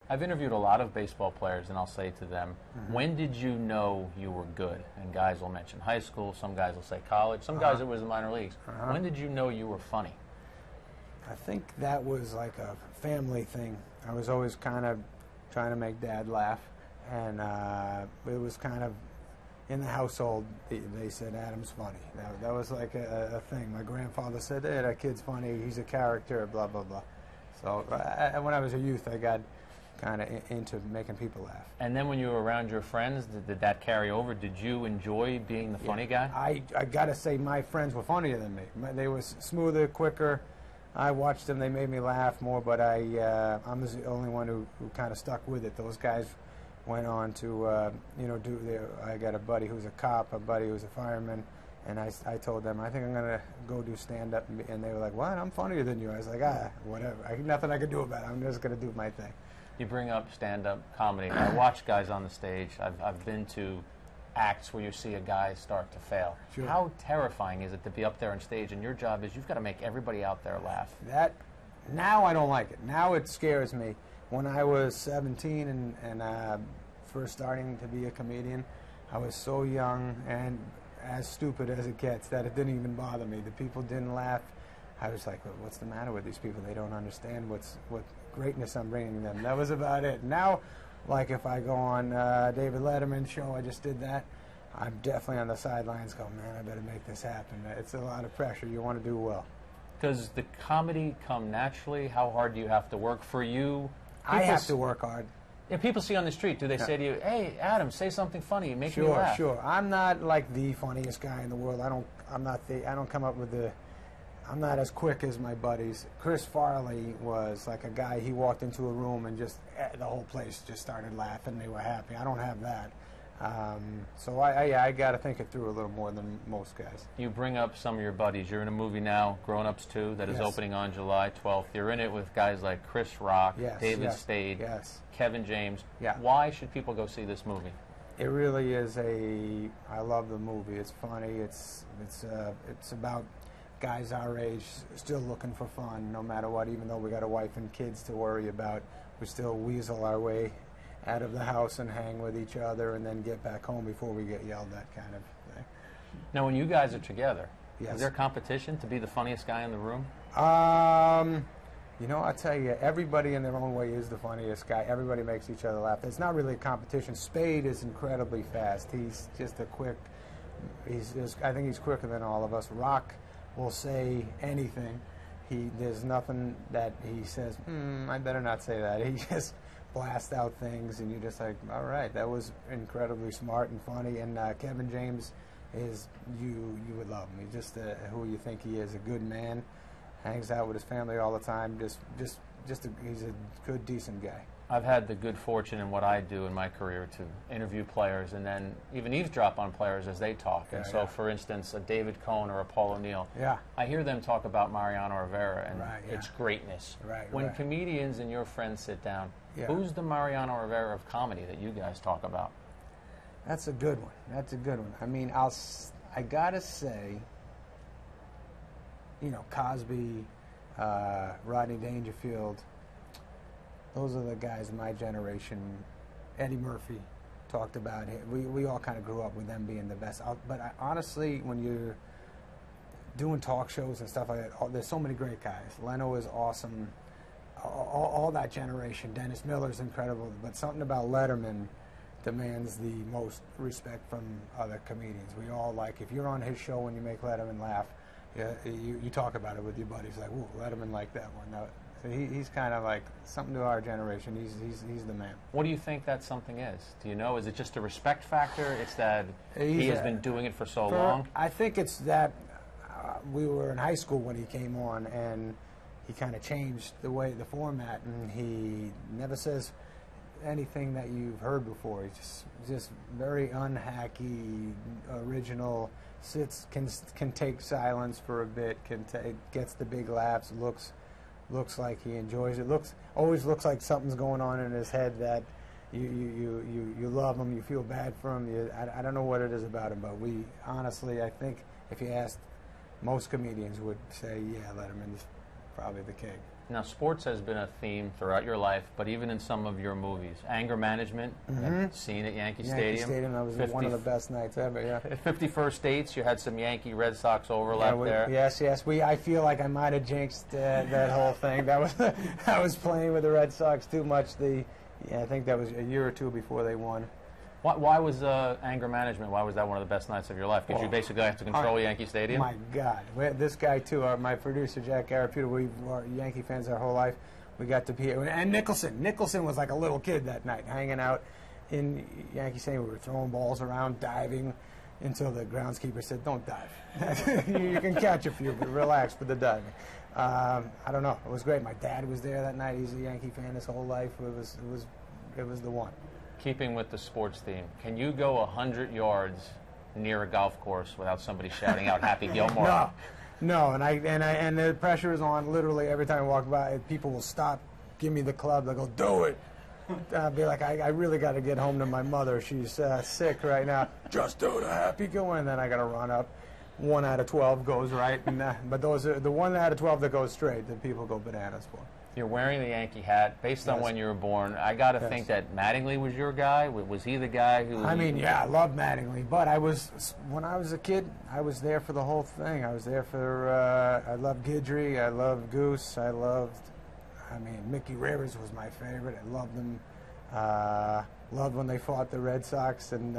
I've interviewed a lot of baseball players, and I'll say to them, when did you know you were good? And guys will mention high school, some guys will say college, some guys it was the minor leagues. When did you know you were funny? I think that was like a family thing. I was always kind of trying to make Dad laugh, and it was kind of in the household. They said Adam's funny. That was like a thing. My grandfather said, "Hey, that kid's funny. He's a character." Blah blah blah. So when I was a youth, I got kind of into making people laugh. And then when you were around your friends, did that carry over? Did you enjoy being the funny guy? I got to say my friends were funnier than me. They were smoother, quicker. I watched them. They made me laugh more, but I'm the only one who kind of stuck with it. Those guys went on to, I got a buddy who's a cop, a buddy who's a fireman, and I told them, I think I'm going to go do stand-up, and they were like, what? I'm funnier than you. I was like, whatever. Nothing I can do about it. I'm just going to do my thing. You bring up stand-up comedy. I watch guys on the stage. I've been to acts where you see a guy start to fail. Sure. How terrifying is it to be up there on stage, and your job is you've got to make everybody out there laugh? Now I don't like it. Now it scares me. When I was 17 and first starting to be a comedian, I was so young and as stupid as it gets that it didn't even bother me. The people didn't laugh. I was like, what's the matter with these people? They don't understand what greatness I'm bringing them. That was about it. Now, like if I go on David Letterman's show, I just did that, I'm definitely on the sidelines going, man, I better make this happen. It's a lot of pressure. You want to do well. Does the comedy come naturally? How hard do you have to work for you? I have to work hard. If people see you on the street, do they say to you, hey, Adam, say something funny, make me laugh? Sure. I'm not like the funniest guy in the world. I don't come up with I'm not as quick as my buddies. Chris Farley was like a guy, he walked into a room and just the whole place just started laughing. They were happy. I don't have that. So I got to think it through a little more than most guys. You bring up some of your buddies. You're in a movie now, Grown Ups 2, that is opening on July 12th. You're in it with guys like Chris Rock, David Stade, Kevin James. Why should people go see this movie? It really is I love the movie. It's funny. It's about guys our age still looking for fun no matter what. Even though we got a wife and kids to worry about, we still weasel our way out of the house and hang with each other and then get back home before we get yelled at, kind of thing. Now, when you guys are together, is there competition to be the funniest guy in the room? You know, I'll tell you, everybody in their own way is the funniest guy. Everybody makes each other laugh. It's not really a competition. Spade is incredibly fast. He's just I think he's quicker than all of us. Rock will say anything. There's nothing that he says, I better not say that. He just blast out things, and you're just like, all right, that was incredibly smart and funny. And Kevin James is, you would love him. He's just who you think he is, a good man, hangs out with his family all the time. He's a good, decent guy. I've had the good fortune in what I do in my career to interview players and then even eavesdrop on players as they talk. And so, for instance, a David Cohn or a Paul O'Neill, I hear them talk about Mariano Rivera and its greatness. When comedians and your friends sit down, who's the Mariano Rivera of comedy that you guys talk about? That's a good one. I mean, I gotta say, you know, Cosby, Rodney Dangerfield, those are the guys in my generation. Eddie Murphy talked about it. We all kind of grew up with them being the best. But honestly, when you're doing talk shows and stuff like that, there's so many great guys. Leno is awesome. All that generation. Dennis Miller's incredible. But something about Letterman demands the most respect from other comedians. We all like, if you're on his show and you make Letterman laugh, you talk about it with your buddies, like, ooh, Letterman liked that one. Now, so he's kind of like something to our generation. He's the man. What do you think that something is? Do you know? Is it just a respect factor? It's that he has been doing it for so long? I think it's that we were in high school when he came on, and he kind of changed the format, and he never says anything that you've heard before. He's just very unhacky, original. Can take silence for a bit. Gets the big laughs. Looks like he enjoys it. Always looks like something's going on in his head that you love him. You feel bad for him. I don't know what it is about him, but honestly, I think if you asked, most comedians would say, yeah, Letterman's probably the king. Now, sports has been a theme throughout your life, but even in some of your movies. Anger management, scene at Yankee Stadium. That was one of the best nights ever, yeah. 51st Dates, you had some Yankee-Red Sox overlap there. Yes. I feel like I might have jinxed that whole thing. That was I was playing with the Red Sox too much. I think that was a year or two before they won. Why was anger management? Why was that one of the best nights of your life? Because you basically have to control Yankee Stadium. My God, this guy too. My producer Jack Garapito. We were Yankee fans our whole life. We got to be here, and Nicholson. Nicholson was like a little kid that night, hanging out in Yankee Stadium. We were throwing balls around, diving, until the groundskeeper said, "Don't dive. You can catch a few, but relax with the diving." I don't know. It was great. My dad was there that night. He's a Yankee fan his whole life. It was the one. Keeping with the sports theme, can you go 100 yards near a golf course without somebody shouting out "Happy Gilmore"? No, and the pressure is on literally every time I walk by. People will stop, give me the club. They go, "Do it." I'll be like, I really got to get home to my mother. She's sick right now. Just do the Happy Gilmore, and then I got to run up. 1 out of 12 goes right, but those are the 1 out of 12 that goes straight that people go bananas for. You're wearing the Yankee hat based on when you were born. I got to think that Mattingly was your guy. Was he the guy who? I mean, yeah, I love Mattingly, but when I was a kid, I was there for the whole thing. I was there for. I loved Guidry. I loved Goose. Mickey Rivers was my favorite. I loved them. Loved when they fought the Red Sox and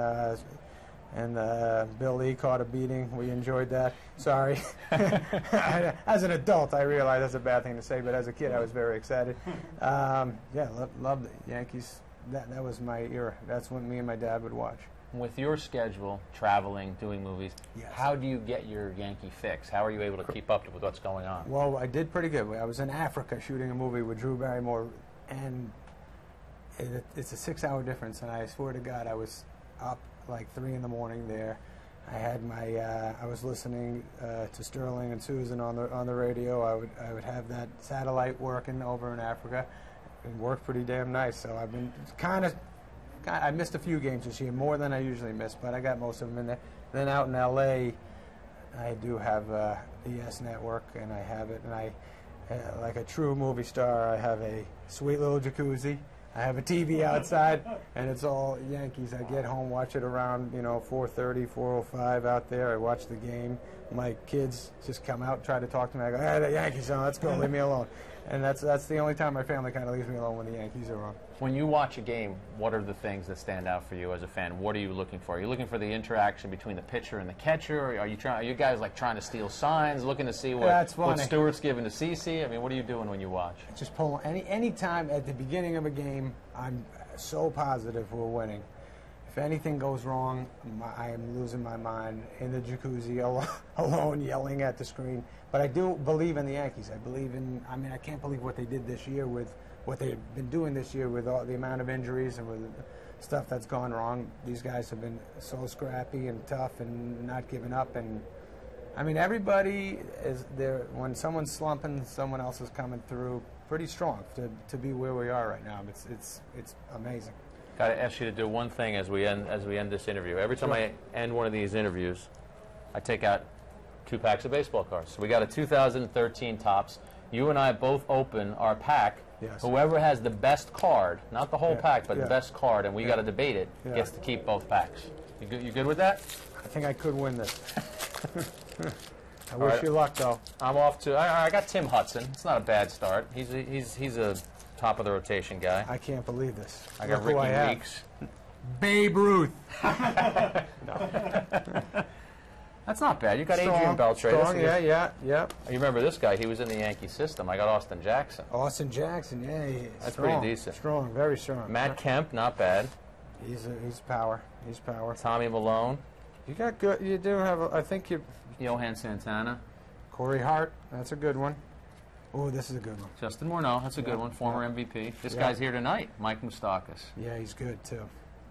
Bill Lee caught a beating. We enjoyed that. Sorry. As an adult, I realize that's a bad thing to say, but as a kid, I was very excited. Loved the Yankees. That was my era. That's when me and my dad would watch. With your schedule, traveling, doing movies, how do you get your Yankee fix? How are you able to keep up with what's going on? Well, I did pretty good. I was in Africa shooting a movie with Drew Barrymore, and it's a 6-hour difference, and I swear to God, I was up like 3 in the morning there. I had I was listening to Sterling and Susan on the radio. I would have that satellite working over in Africa. It worked pretty damn nice. So I've been I missed a few games this year, more than I usually miss, but I got most of them in there. Then out in L.A., I do have the YES Network, and I have it, and like a true movie star, I have a sweet little jacuzzi. I have a TV outside, and it's all Yankees. I get home, watch it around, 4:30, 4:05 out there. I watch the game. My kids just come out, try to talk to me. I go, "Hey, the Yankees are on. Let's go. Leave me alone." And that's the only time my family kind of leaves me alone, when the Yankees are on. When you watch a game, what are the things that stand out for you as a fan? What are you looking for? Are you looking for the interaction between the pitcher and the catcher? Or are you guys like trying to steal signs, looking to see what Stewart's giving to CeCe? I mean, what are you doing when you watch? Just pull any time at the beginning of a game. I'm so positive we're winning. If anything goes wrong, I am losing my mind in the jacuzzi alone, yelling at the screen. But I do believe in the Yankees. I believe in. I can't believe what they did this year with what they've been doing this year with all the amount of injuries and with stuff that's gone wrong. These guys have been so scrappy and tough and not giving up. And everybody is there. When someone's slumping, someone else is coming through pretty strong to be where we are right now. It's amazing. Got to ask you to do one thing as we end this interview. Every time I end one of these interviews, I take out 2 packs of baseball cards. So we got a 2013 Topps. You and I both open our pack. Yes. Whoever has the best card, not the whole pack, but the best card, and we got to debate it, gets to keep both packs. You good with that? I think I could win this. I wish you luck, though. I'm off to. I got Tim Hudson. It's not a bad start. He's a top of the rotation guy. I can't believe this. I got Ricky Weeks. Babe Ruth. That's not bad. You got Adrian Beltre. Strong, yeah. You remember this guy? He was in the Yankee system. I got Austin Jackson. Austin Jackson, yeah. That's strong, pretty decent. Strong, very strong. Matt Kemp, not bad. He's power. He's power. Tommy Malone. You got good. You do have. I think you. Johan Santana. Corey Hart. That's a good one. Oh, this is a good one. Justin Morneau. That's a good one. Former MVP. This guy's here tonight. Mike Moustakas. Yeah, he's good too.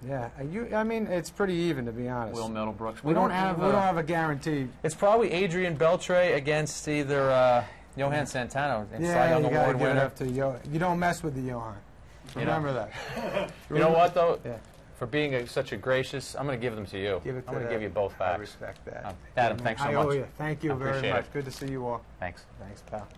Yeah, it's pretty even, to be honest. Will Middlebrooks. We don't have a guarantee. It's probably Adrian Beltre against either Johan Santana. Yeah, you got to give it up to Johan. You don't mess with the Johan. Remember that. You know what, though? Yeah. For being such a gracious, I'm going to give them to you. I'm going to give you both back. I respect that. Adam, thanks so much. I owe you. Thank you very much. Good to see you all. Thanks. Thanks, pal.